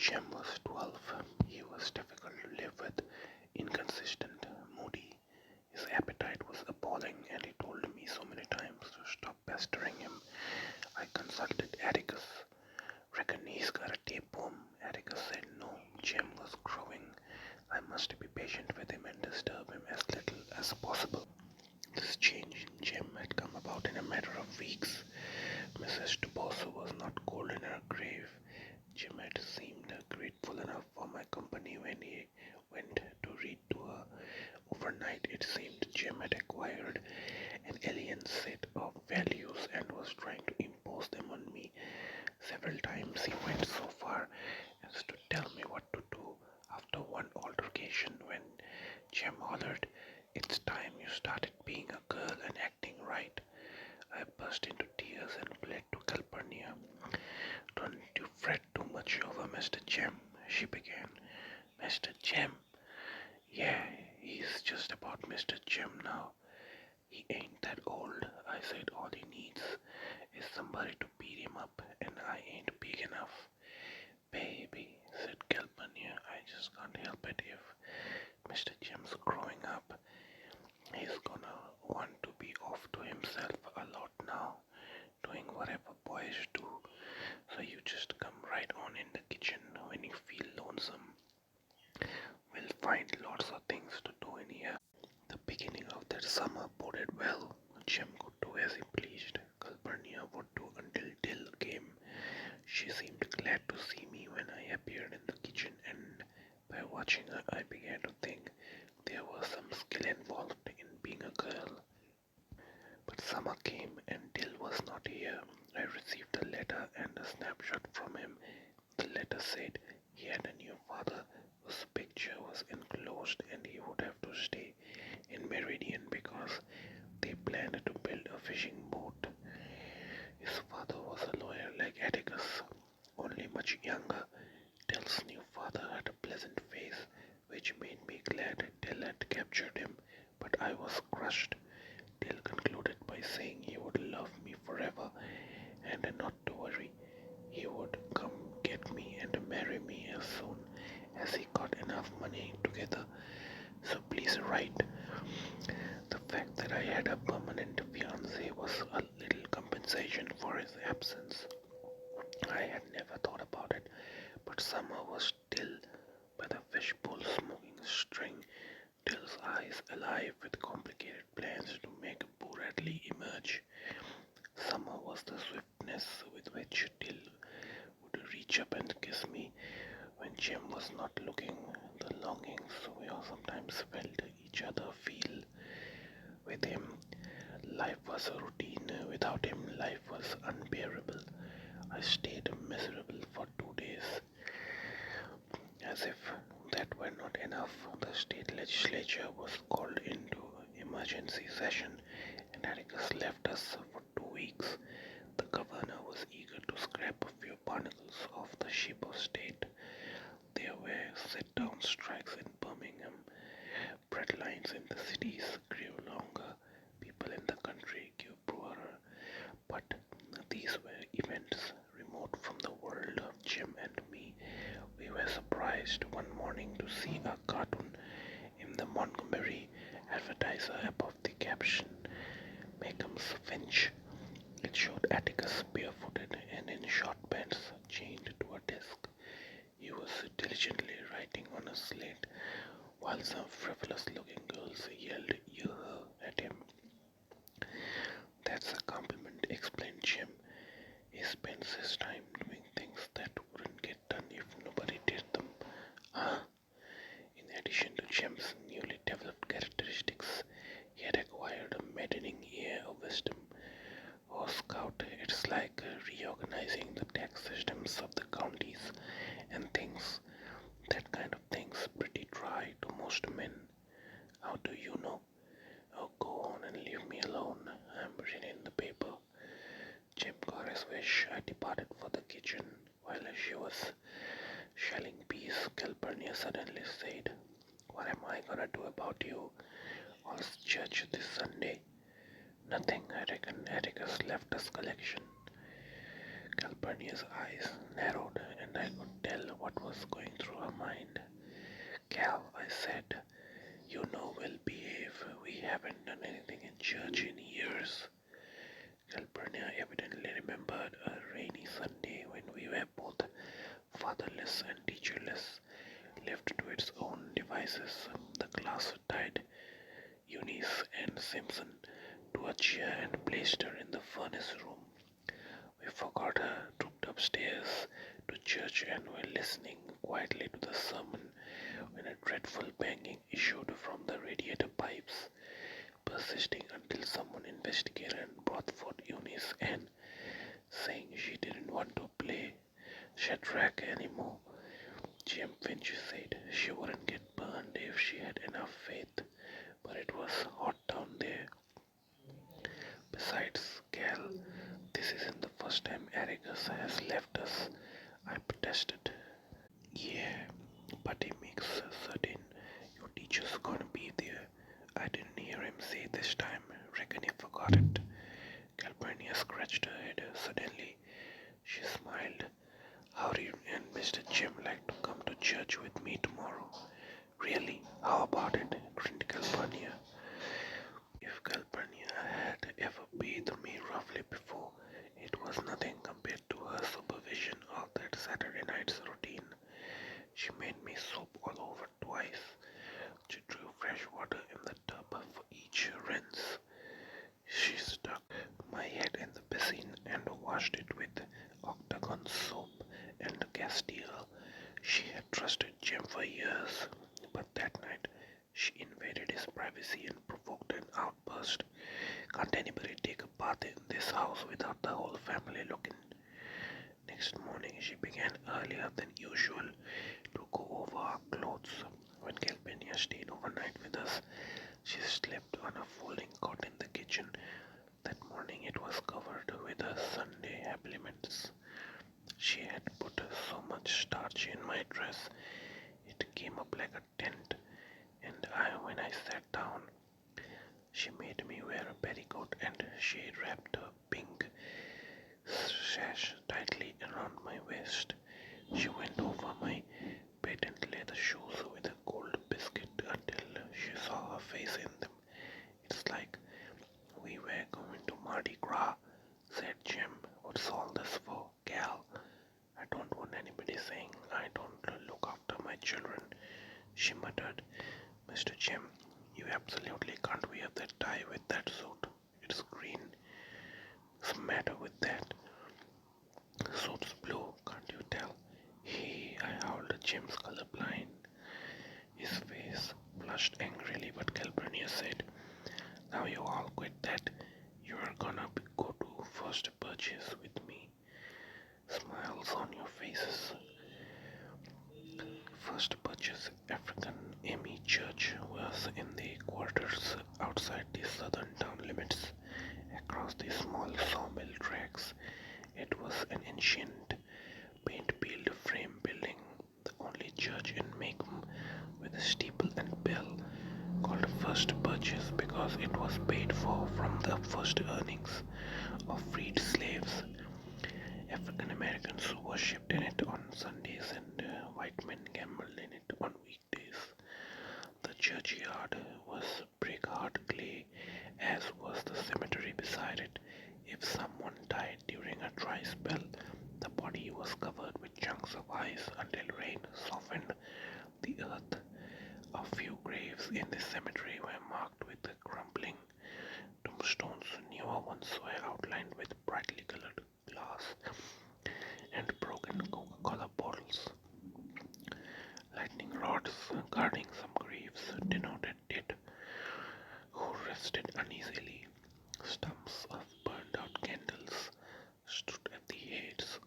Jim was 12. He was difficult to live with, inconsistent, moody. His appetite was appalling, and he told me so many times to stop pestering him. I consulted Atticus. Reckon he's got a tapeworm. Atticus said no. Jim was growing. I must be patient with him and disturb him as little as possible. This change in Jim had come about in a matter of weeks. Mrs. Duboso was not cold in her grave. Jim had seemed grateful enough for my company when he went to read to her. Overnight, it seemed Jim had acquired an alien set of values and was trying to impose them on me. Several times he went so far as to tell me what to do. After one altercation, when Jim hollered, "It's time you started being a girl and acting right," I burst into tears and fled to Calpurnia. "Don't you fret too much over Mr. Jim," she began. "Mr. Jim? Yeah, he's just about Mr. Jim now. He ain't that old," I said. "All he needs is somebody to beat him up, and I ain't big enough." "Baby," said Calpurnia, "I just can't help it. If Mr. Jim's growing up, he's gonna want to be off to himself a lot now, doing whatever boys do. So you just come right on in the kitchen when you feel lonesome. We'll find lots of things to do in here." The beginning of that summer boded well. Jim could do as he pleased. Calpurnia would do until Dill came. She seemed glad to see me when I appeared in the kitchen, and by watching her I began to think there was some skill involved in being a girl. But summer came and Dill was not here. I received a letter and a snapshot from him. The letter said he had a new father whose picture was enclosed, and he would have to stay in Meridian because they planned to build a fishing boat. His father was a lawyer like Atticus, only much younger. Dill's new father had a pleasant face, which made me glad Dill had captured him, but I was crushed. Dill concluded by saying he would love me forever and not to worry. He would come get me and marry me as soon as he got enough money together. So please write. The fact that I had a permanent fiancé was a little compensation for his absence. I had never thought about it, but summer was still by the fishbowl smoking a string, Dill's eyes alive with complicated plans to make Bradley emerge. Summer was the swiftness with which Dill would reach up and kiss me when Jim was not looking, the longings we sometimes felt each other feel. With him, life was a routine. Without him, life was unbearable. I stayed miserable for 2 days. As if that were not enough, the state legislature was called into emergency session and Atticus left us for 2 weeks. The governor was eager to scrap a few particles off the ship of state. There were sit-down strikes in Birmingham. Bread lines in the cities grew longer. People in the country grew poorer. But these were events remote from the world of Jim and me. We were surprised one morning to see a cartoon in the Montgomery Advertiser above the caption, "Makeham's Finch." It showed Atticus barefooted and in short pants chained to a desk. He was diligently writing on a slate while some frivolous-looking girls yelled "Yoo-hoo" at him. "That's a compliment," explained Jim. "He spends his time doing things that wouldn't get done if nobody did them." Huh? In addition to Jim's newly developed characteristics, he had acquired a maddening air of wisdom. "Oh, Scout, it's like reorganizing the tax systems of the counties and things. That kind of thing's pretty dry to most men." "How do you know?" "Oh, go on and leave me alone. I'm reading the paper." Jim got his wish. I departed for the kitchen. While she was shelling peas, Calpurnia suddenly said, "What am I gonna do about you? All's church this Sunday." "Nothing, I reckon Atticus left us collection." Calpurnia Calpurnia's eyes narrowed, and I could tell what was going through her mind. Cal, I said, you know we'll behave. We haven't done anything in church in years. Calpurnia evidently remembered a rainy Sunday when we were both fatherless and teacherless, left to its own devices. The class tied Eunice and Simpson to a chair and placed her in the furnace room. We forgot her, trooped upstairs to church, and were listening quietly to the sermon when a dreadful banging issued from the radiator pipes, persisting until someone investigated and brought forth Eunice and saying she didn't want to play Shadrach anymore. Jim Finch said she wouldn't get burned if she had enough faith, but it was hot down there. Besides, Cal, this isn't the first time Argus has left us, I protested. Yeah, but he makes certain your teacher's gonna be there. I didn't hear him say this time. Reckon he forgot it. Calpurnia scratched her head suddenly. She smiled. How'd you and Mr. Jim like to come to church with me tomorrow? Really? How about it? Grinned Calpurnia. If Calpurnia had ever bathed me roughly before, it was nothing compared to her supervision of that Saturday night's routine. She made me soap all over twice. She drew fresh water in the tub for each rinse. She stuck my head in the basin and washed it with octagon soap and castile. She had trusted Jim for years, but that night she invaded his privacy and provoked an outburst. Can't anybody take a bath in this house without the whole family looking? Next morning she began earlier than usual to go over our clothes. When Calpurnia stayed overnight with us, she slept on a folding cot in the kitchen. That morning it was covered with her Sunday habiliments. She had put so much starch in my dress it came up like a tent, and when I sat down, she made me wear a petticoat and she wrapped a pink sash tightly around my waist. She went over my patent leather shoes with a gold biscuit until she saw her face in them. It's like we were going to Mardi Gras, said Jim. What's all this for, Gal? I don't want anybody saying I don't look after my children, she muttered. Mr. Jim, you absolutely can't wear that tie with that suit. It's green. What's the matter with that? Suit's blue, can't you tell? He, I howled. Jim's colorblind. His face flushed angrily, but Calpurnia said, now you all quit that. You're gonna go to first purchase with me. Smiles on your faces. First purchase African Amy Church was in the quarters outside the southern town limits, across the small sawmill tracks. It was an ancient, paint-peeled frame building, the only church in Macomb with a steeple and bell, called First Purchase because it was paid for from the first earnings of freed slaves. African Americans worshipped in it on Sundays and white men gambled in it on weekdays. The churchyard was brick hard clay, as was the cemetery beside it. If someone died during a dry spell, the body was covered with chunks of ice until rain softened the earth. A few graves in the cemetery were marked with crumbling tombstones. Newer ones were outlined with brightly colored glass and broken Coca-Cola bottles. Lightning rods guarding some graves denoted dead who rested uneasily. Stumps of burned out candles stood at the heads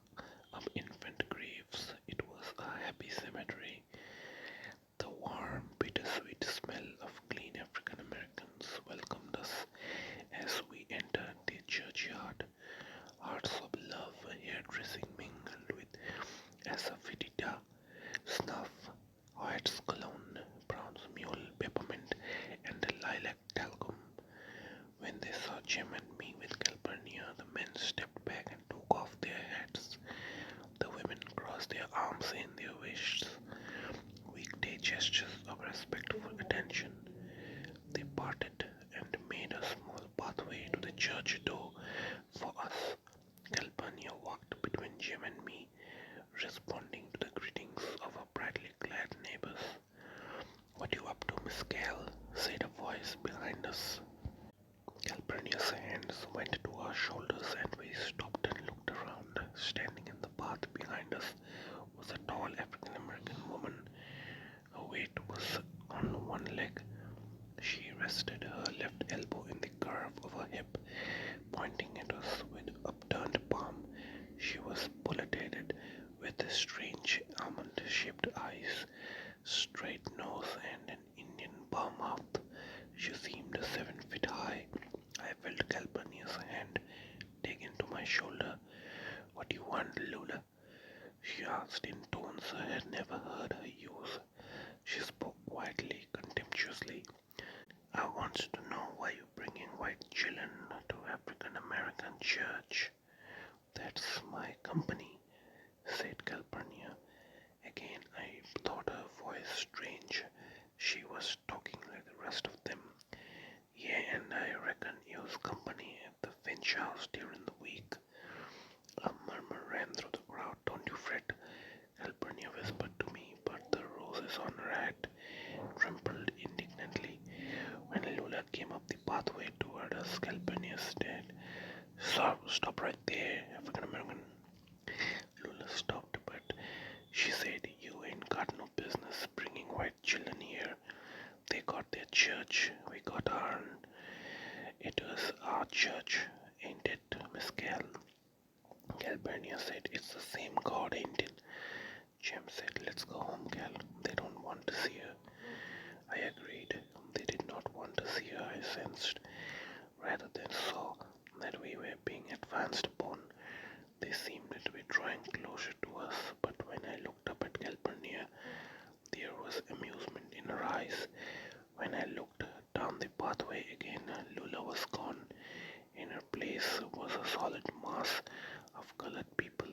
of infant graves. It was a happy cemetery. The warm, bittersweet smell of clean their arms in their waists, weekday gestures of respectful attention. They parted and made a small pathway to the church door for us. Calpurnia walked between Jim and me, responding to the greetings of our brightly clad neighbors. "What you up to, Miss Cal?" said a voice behind us. Calpurnia's hands went to our shoulders and we stopped and looked around. Standing in the path behind us was a tall African American woman. Her weight was on one leg. She rested her left elbow in the curve of her hip, pointing at us with upturned palm. She was bullet-headed, with strange almond-shaped eyes, straight nose, and an Indian palm mouth. She seemed 7 feet high. I felt Calpurnia's hand dig into my shoulder. "What do you want, Lula?" she asked in tones I had never heard her use. She spoke quietly, contemptuously. "I want to know why you're bringing white children to African American church." "That's my company," said Calpurnia. Again I thought her voice strange. She was talking like the rest of them. "Yeah, and I reckon you's company at the Finch house during the week." A murmur ran through the crowd. "Don't you fret," Calpurnia whispered to me, but the roses on her hat trembled indignantly. When Lula came up the pathway toward us, Calpurnia said, Stop right there, African American." Lula stopped, but she said, "You ain't got no business bringing white children here. They got their church, we got ourn. It is our church, ain't it, Miss Cal?" Calpurnia said, "It's the same God, ain't it?" Jim said, "Let's go home, Cal. They don't want to see her." I agreed. They did not want to see her, I sensed. Rather than saw that we were being advanced upon. They seemed to be drawing closer to us, but when I looked up at Calpurnia, there was amusement in her eyes. When I looked down the pathway again, Lula was gone. In her place was a solid mass of colored people.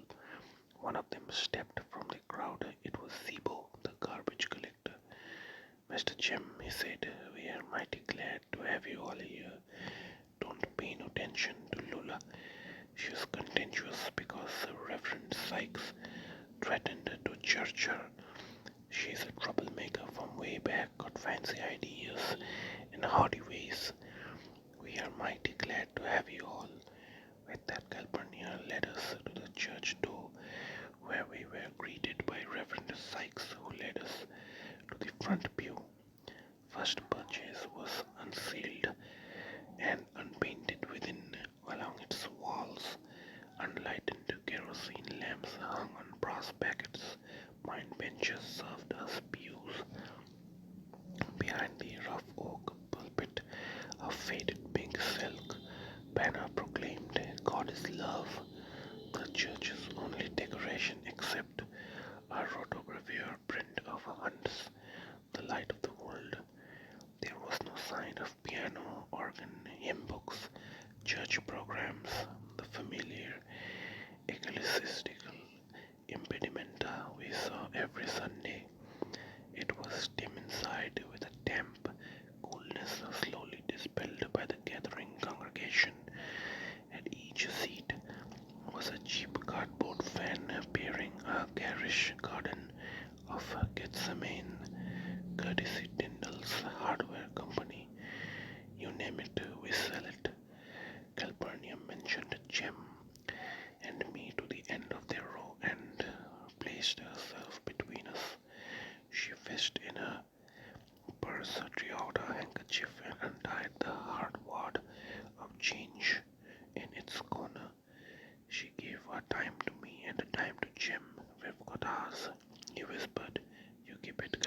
One of them stepped from the crowd. It was Zebo, the garbage collector. "Mr. Jim," he said, "we are mighty glad to have you all here. Don't pay no attention to Lula. She was contentious because Reverend Sykes threatened to church her. She's a troublemaker from way back, got fancy ideas and hardy ways. We are mighty glad to have you all." With that, Calpurnia led us to the church door, where we were greeted by Reverend Sykes, who led us to the front pew. First purchase was unsealed and unpainted within. Along its walls, unlighted kerosene lamps hung on brass brackets. Pine benches served as pews. Behind the rough oak pulpit, a faded pink silk banner proclaimed, "God is love," the church's only decoration except a rotogravure print of Hunt's "The Light of the World." There was no sign of piano, organ, hymn books, church programs, the familiar ecclesiastical impedimenta we saw every Sunday. It was dim inside, with a damp coolness slowly dispelled by the gathering congregation. At each seat was a cheap cardboard fan bearing a garish garden of Gethsemane, courtesy Tyndall's Hardware Company. You name it, we sell it. Calpurnia mentioned Jem and me to the end of their row and placed herself between us. She fished in a purse, drew out a handkerchief, and untied the hard wad of change in its corner. She gave a dime to me and a dime to Jim. "We've got ours," he whispered. "You keep it,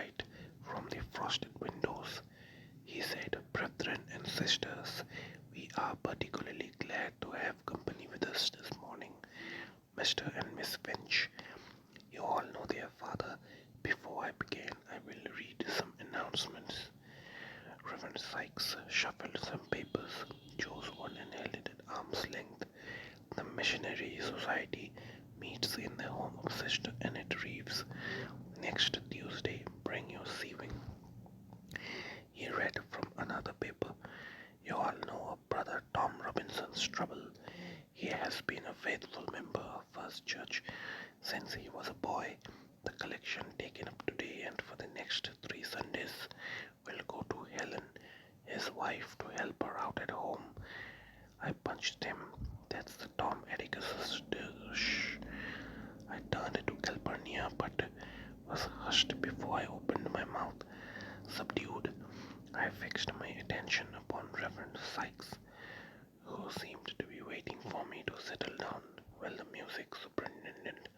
light from the frosted windows. He said, "Brethren and sisters, we are particularly glad to have company with us this morning. Mr. and Miss Finch, you all know their father. Before I begin, I will read some announcements." Reverend Sykes shuffled some papers, chose one and held it at arm's length. "The Missionary Society meets in the home of Sister Annette Reeves next Tuesday. Bring your sewing." He read from another paper. "You all know of Brother Tom Robinson's trouble. He has been a faithful member of First Church since he was a boy. The collection taken up today and for the next 3 Sundays will go to Helen, his wife, to help her out at home." I punched him. "That's the Tom Atticus's shh." I turned to Calpurnia, but was hushed before I opened my mouth. Subdued, I fixed my attention upon Reverend Sykes, who seemed to be waiting for me to settle down while the music superintendent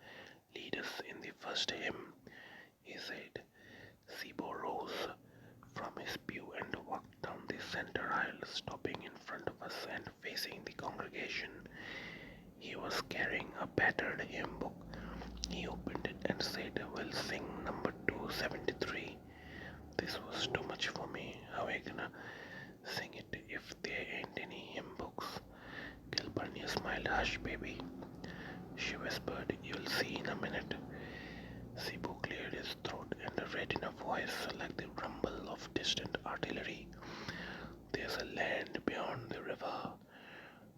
lead us in the first hymn. He said. Sibo rose from his pew and walked down the center aisle, stopping in front of us and facing the congregation. He was carrying a battered hymn book. He opened it and said, "We'll sing number 273. This was too much for me. How are you gonna sing it if there ain't any hymn books? Calpurnia smiled. "Hush, baby," she whispered. "You'll see in a minute." Sibo cleared his throat and read in a voice like the rumble of distant artillery. "There's a land beyond the river."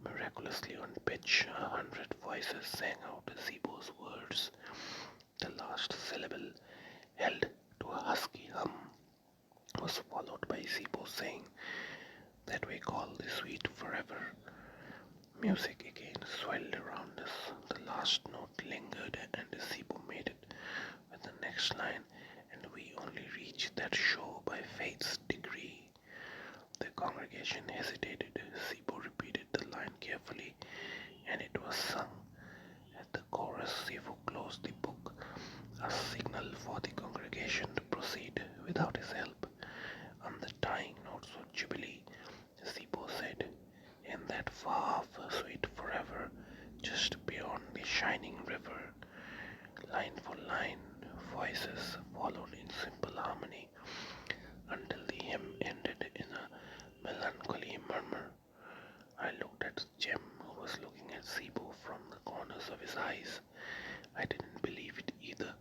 Miraculously on pitch, 100 voices sang out Sibo's words. The last syllable, held to a husky hum, was followed by Sibo saying, "That we call the sweet forever." Music again swelled around us. The last note lingered, and Sibo made it with the next line, "And we only reach that shore by faith's degree." The congregation hesitated. Sibo repeated the line carefully, and it was sung. At the chorus, Sibo closed the book, a signal for the congregation to proceed without his help. On the dying notes of Jubilee, Sibo said, "In that far sweet forever, just beyond the shining river." Line for line, voices followed in simple harmony until the hymn ended in a melancholy murmur. I looked at Jem, who was looking at Sibo from the corners of his eyes. I didn't believe it either,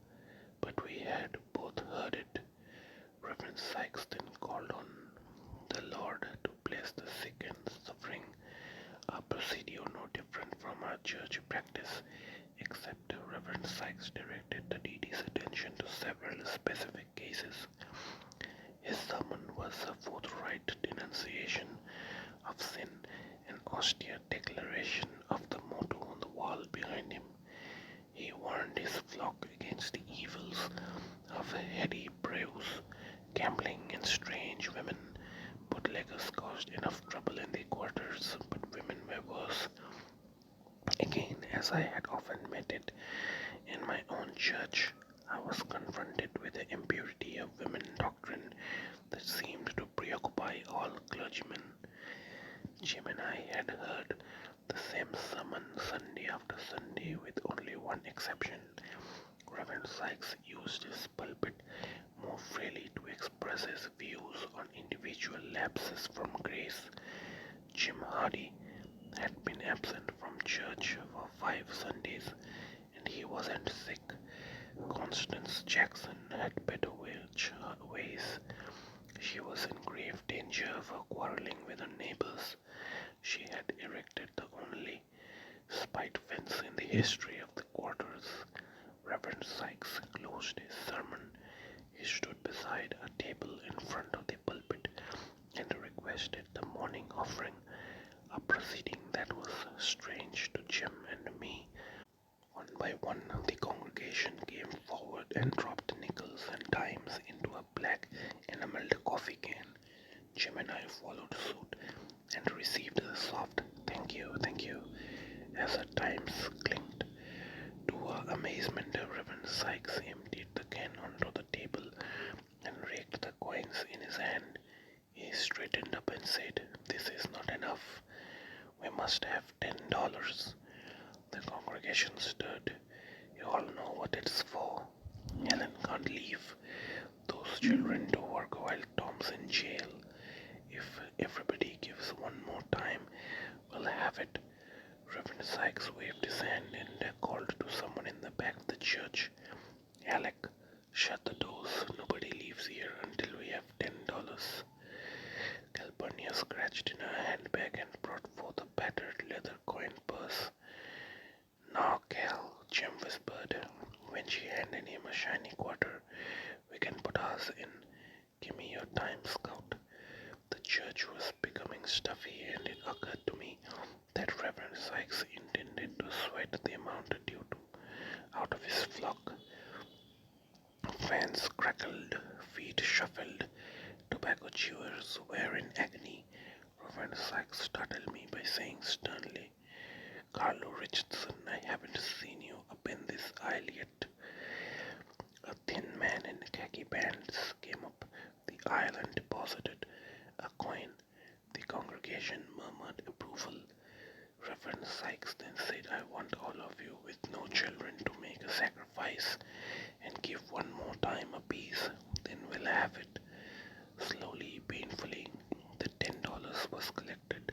but we had both heard it. Reverend Sykes then called on the Lord to bless the sick and suffering, a procedure no different from our church practice, except Reverend Sykes directed the DD's attention to several specific cases. His sermon was a forthright denunciation of sin, an austere declaration of the motto on the wall behind him. He warned his flock against the evils of heady brews, gambling, and strange women. Bootleggers caused enough trouble in the quarters, but women were worse. Again, as I had often met it in my own church, I was confronted with the impurity of women doctrine that seemed to preoccupy all clergymen. Jim and I had heard the same sermon Sunday after Sunday, with only one exception. Reverend Sykes used his pulpit more freely to express his views on individual lapses from grace. Jim Hardy had been absent from church for 5 Sundays, and he wasn't sick. Constance Jackson had better ways. She was in grave danger of quarreling with her neighbors. She had erected the only spite fence in the history of the quarters. Reverend Sykes closed his sermon. He stood beside a table in front of the pulpit and requested the morning offering, a proceeding that was strange to Jim and me. One by one, the congregation came forward and dropped nickels and dimes into a black enameled coffee can. Jim and I followed suit and received a soft thank you, as our dimes clinked. To our amazement, Reverend Sykes emptied the can onto the table leave those children to work while Tom's in jail. If everybody gives one more time, we'll have it. Reverend Sykes waved his hand and called to someone in the back of the church. Alec, shut the doors. Nobody leaves here until we have $10. Calpurnia scratched in her handbag and brought forth a battered leather coin purse. Now, Cal, Jim whispered when she handed him a shiny quarter. We can put ours in. Give me your time, Scout. The church was becoming stuffy, and it occurred to me that Reverend Sykes intended to sweat the amount due out of his flock. Fans crackled, feet shuffled, tobacco chewers were in agony. Reverend Sykes startled me by saying sternly, Carlo Richardson, I haven't seen you up in this aisle yet. A thin man in khaki pants came up the aisle and deposited a coin. The congregation murmured approval. Reverend Sykes then said, I want all of you with no children to make a sacrifice and give one more time apiece. Then we'll have it. Slowly, painfully, the $10 was collected.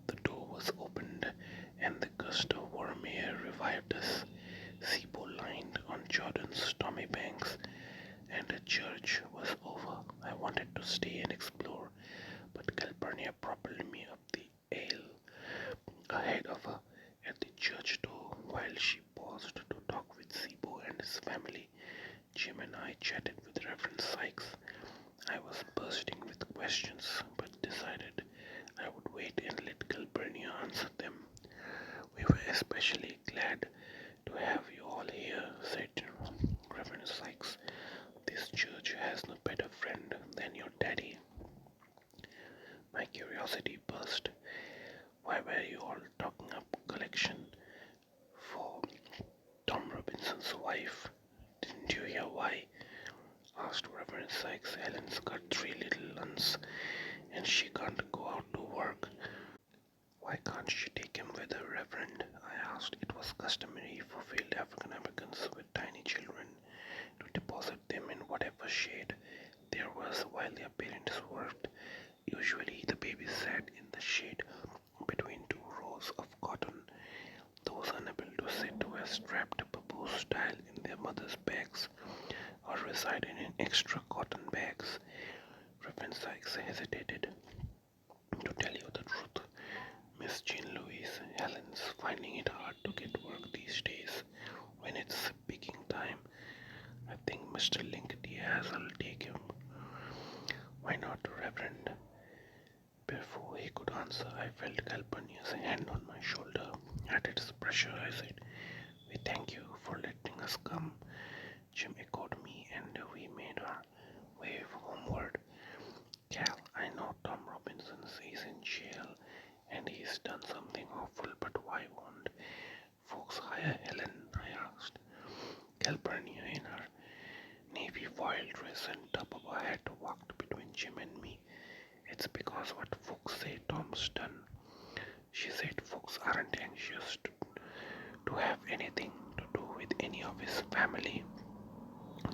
The door was opened, and the gust of warm air revived us. Sipo lined on Jordan's stormy banks, and the church was over. I wanted to stay and explore, but Calpurnia propelled me up the aisle ahead of her at the church door while she paused to talk with Sipo and his family. Jim and I chatted with Reverend Sykes. I was bursting with questions, but decided I would wait and let Calpurnia answer them. We were especially glad to have you all here, said Reverend Sykes. This church has no better friend than your daddy. My curiosity burst. Why were you all talking up collection for Tom Robinson's wife? Didn't you hear why? Asked Reverend Sykes. Helen's got 3 little ones and she can't go out to work. Why can't she take him with her, Reverend? I asked. It was customary for failed African Americans with tiny children to deposit them in whatever shade there was while their parents worked. Usually the babies sat in the shade between 2 rows of cotton. Those unable to sit were strapped baboo style in their mother's bags or resided in extra cotton bags. Reverend Sykes hesitated. To tell you the truth, Miss Jean Louise, Helen's finding it hard to get work these days when it's picking time. I think Mr. Link Diaz will take him. Why not, Reverend? Before he could answer, I felt Calpurnia's hand on my shoulder. At its pressure, I said, We thank you for letting us come. Jim echoed me, and we made our way homeward. Cal, I know Tom Robinson is in jail, and he's done something awful, but why won't folks hire Helen? I asked. Calpurnia, in her navy voile dress and top of her hat, walked between Jim and me. It's because what folks say Tom's done. She said folks aren't anxious to have anything to do with any of his family.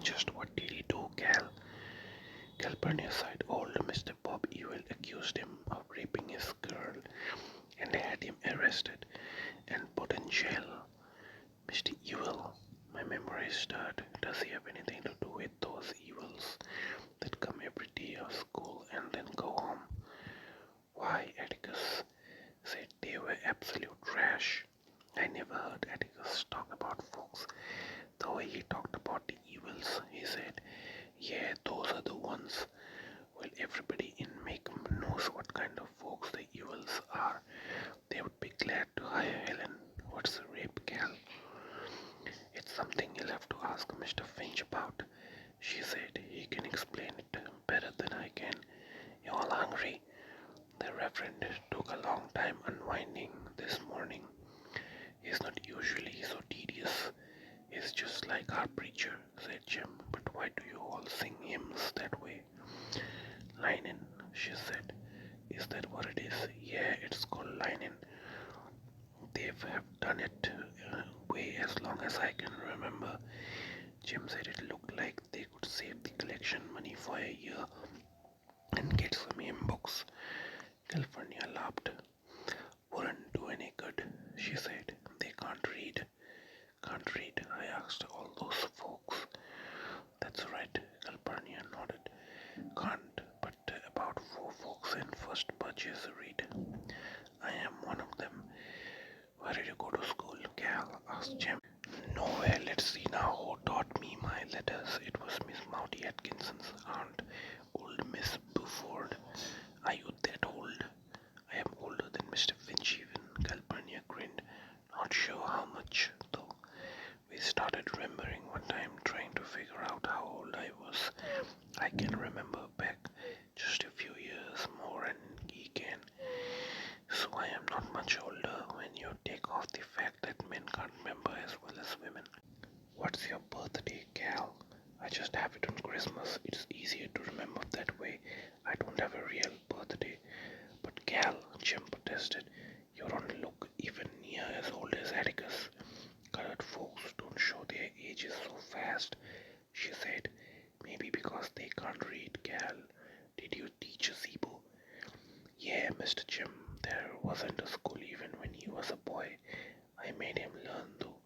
Just what did he do, Cal? Calpurnia sighed. Old Mr. Bob Ewell accused him of raping his girl and had him arrested and put in jail. Mr. Ewell, my memory stirred. Does he have anything to do with those Ewells that come every day of school and then go home? Why, Atticus said they were absolute trash. I never heard Atticus talk about folks the way he talked about the Ewells. He said, yeah, those are the ones. Well, everybody in Macomb knows what kind of folks the Ewells are. They would be glad to hire Helen. What's a rape, Cal? It's something you'll have to ask Mr. Finch about. She said he can explain it better than I can. You all hungry? The Reverend took a long time unwinding this morning. He's not usually so tedious. He's just like our preacher, said Jim. But why do you all sing hymns that way? Linen, she said. Is that what it is? Yeah, it's called linen. They have done it way as long as I can remember. Jim said it looked like they could save the collection money for a year and get some hymn books. California laughed. Wouldn't do any good, she said. They can't read. Can't read? I asked all those folks. That's right, Calpurnia nodded. Can't, but about four folks in first purchase read. I am one of them. Where did you go to school, Cal? Asked Jim. Nowhere. Let's see now who taught me my letters. It was Miss Mouty Atkinson's aunt, old Miss Buford. Are you that old? I am older than Mr. Finch even, Calpurnia grinned. Not sure how much, though. We started remembering one time trying to figure out how old I was. I can remember back just a few years more and he can. So I am not much older when you take off the fact that men can't remember as well as women. What's your birthday, Cal? I just have it on Christmas. It's easier to remember that way. I don't have a real birthday. But Cal, Jim protested, you don't look even near as old as Atticus. Colored folks don't show their ages so fast, she said. Maybe because they can't read, Cal. Did you teach Zeebo? Yeah, Mr. Jim. There wasn't a school even when he was a boy. I made him learn though.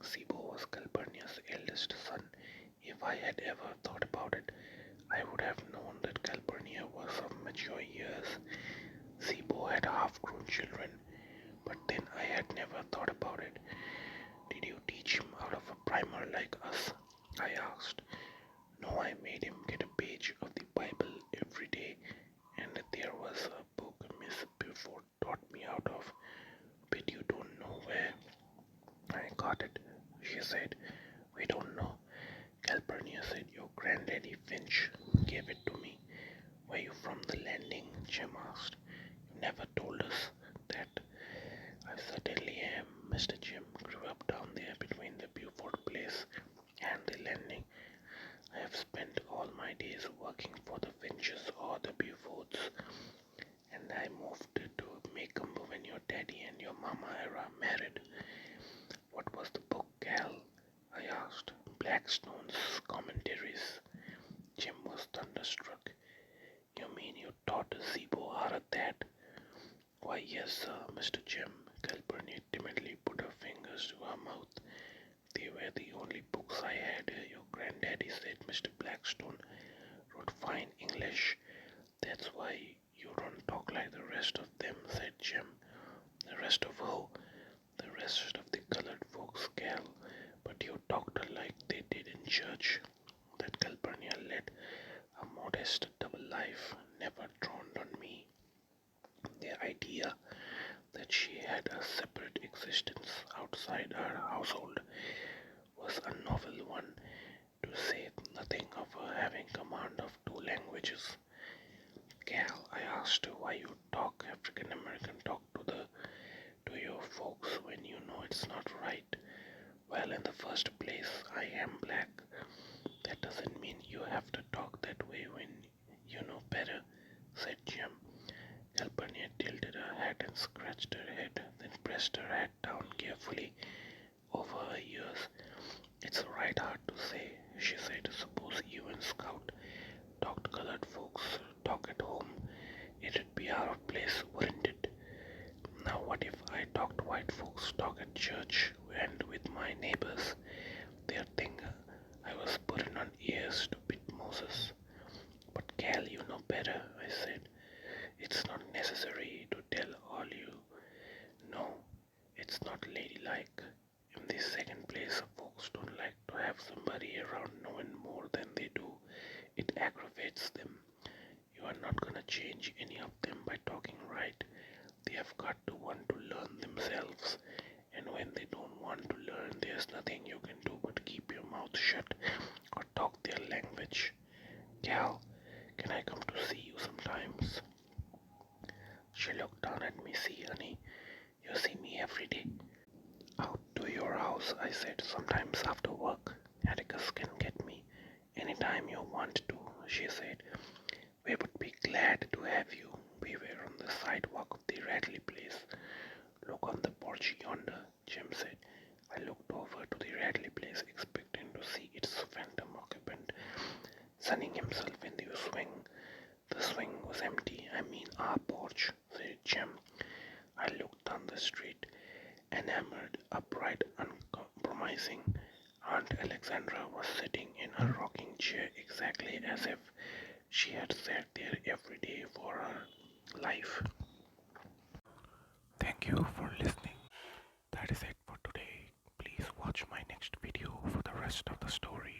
Zeebo was Calpurnia's eldest son. If I had ever thought about it, I would have known that Calpurnia was of mature years. Zeebo had half-grown children, but then I had never thought about it. Did you teach him out of a primer like us? I asked. No, I made him get a page of the Bible every day, and there was a book Miss Buford taught me out of. Bet you don't know where I got it, she said. We don't know. Calpurnia said your granddaddy Finch gave it to me. Were you from the landing? Jim asked. You never told us that. I certainly am. Mr. Jim grew up down there between the Buford place and the landing. I have spent all my days working for the Finches or the Bufords, and I moved to Maycomb when your daddy and your mama era married. What was the book, Cal? I asked. Blackstone's commentaries. Jim was thunderstruck. You mean you taught Zeebo how to that? Why, yes, sir, Mr. Jim. Calpurnia timidly put her fingers to her mouth. They were the only books I had. Your granddaddy said Mr. Blackstone wrote fine English. That's why you don't talk like the rest of them, said Jim. The rest of who? The rest of the colored folks, Cal. But you talked like they did in church. That Calpurnia led a modest double life never dawned on me. The idea that she had a separate existence outside her household was a novel one, to say nothing of her having command of two languages. Cal, I asked her why you talk African American talk to your folks when you know it's not right. Well, in the first place, I am black. That doesn't mean you have to talk that way when you know better, said Jim. Calpurnia tilted her head and scratched her head, then pressed her head down carefully over her ears. It's right hard to say, she said. Suppose you and Scout talked colored folks talk at home. It'd be out of place, wouldn't it? Now what if I talked white folks talk at church and with my neighbors? They'd think I was putting on ears to beat Moses. But Cal, you know better, I said. It's not necessary to tell all you know. It's not ladylike. In the second place, folks don't like to have somebody around knowing more than they do. It aggravates them. You are not gonna change any of them by talking right. They have got to want to learn themselves. And when they don't want to learn, there's nothing you can do but keep your mouth shut or talk their language. Cal, can I come to see you sometimes? She looked down at me. See, honey, you see me every day. Out to your house, I said, sometimes after work. Atticus can get me anytime you want to, she said. We would be glad to have you. We were on the sidewalk of the Radley place. Look on the porch yonder, Jim said. I looked over to the Radley place, expecting to see its phantom occupant sunning himself in the swing. The swing was empty. I mean, our porch, said Jim. I looked down the street, enamored, upright, uncompromising. Aunt Alexandra was sitting in her rocking chair exactly as if she had sat there every day for her life. Thank you for listening. That is it for today. Please watch my next video for the rest of the story.